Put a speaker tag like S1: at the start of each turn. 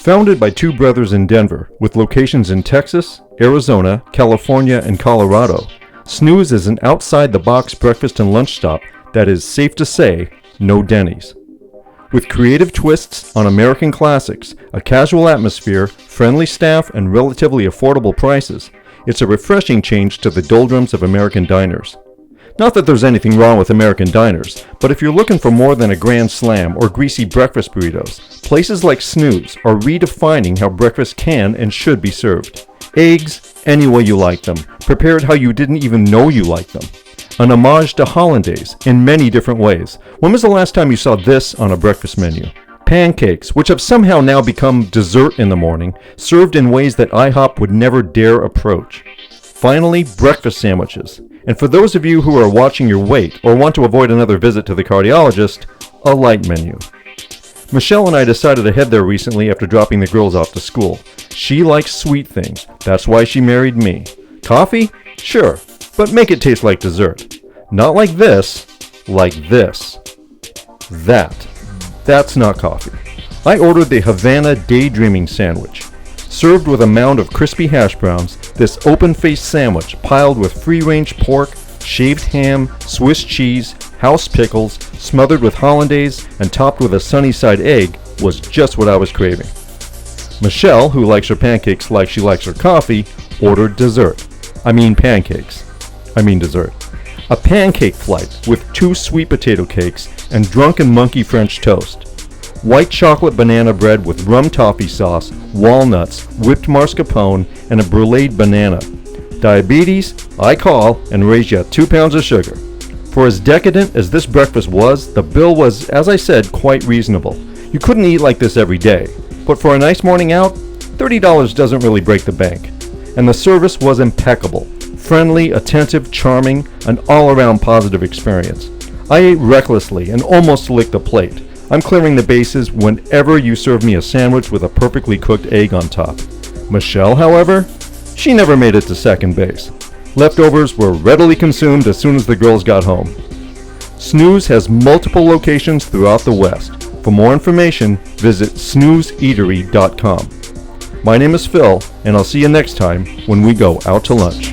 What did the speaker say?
S1: Founded by two brothers in Denver, with locations in Texas, Arizona, California, and Colorado, Snooze is an outside-the-box breakfast and lunch stop that is, safe to say, no Denny's. With creative twists on American classics, a casual atmosphere, friendly staff, and relatively affordable prices, it's a refreshing change to the doldrums of American diners. Not that there's anything wrong with American diners, but if you're looking for more than a grand slam or greasy breakfast burritos, places like Snooze are redefining how breakfast can and should be served. Eggs, any way you like them, prepared how you didn't even know you liked them. An homage to hollandaise in many different ways. When was the last time you saw this on a breakfast menu? Pancakes, which have somehow now become dessert in the morning, served in ways that IHOP would never dare approach. Finally, breakfast sandwiches. And for those of you who are watching your weight or want to avoid another visit to the cardiologist, a light menu. Michelle and I decided to head there recently after dropping the girls off to school. She likes sweet things. That's why she married me. Coffee? Sure, but make it taste like dessert. Not like this, like this. That's not coffee. I ordered the Havana Daydreaming Sandwich. Served with a mound of crispy hash browns, this open-faced sandwich piled with free-range pork, shaved ham, Swiss cheese, house pickles, smothered with hollandaise, and topped with a sunny-side egg was just what I was craving. Michelle, who likes her pancakes like she likes her coffee, ordered dessert. I mean pancakes. I mean dessert. A pancake flight with 2 sweet potato cakes and drunken monkey French toast. White chocolate banana bread with rum toffee sauce, walnuts, whipped mascarpone, and a bruleed banana. Diabetes? I call and raise you 2 pounds of sugar. For as decadent as this breakfast was, the bill was, as I said, quite reasonable. You couldn't eat like this every day, but for a nice morning out, $30 doesn't really break the bank. And the service was impeccable. Friendly, attentive, charming, an all-around positive experience. I ate recklessly and almost licked the plate. I'm clearing the bases whenever you serve me a sandwich with a perfectly cooked egg on top. Michelle, however, she never made it to second base. Leftovers were readily consumed as soon as the girls got home. Snooze has multiple locations throughout the West. For more information, visit snoozeeatery.com. My name is Phil, and I'll see you next time when we go out to lunch.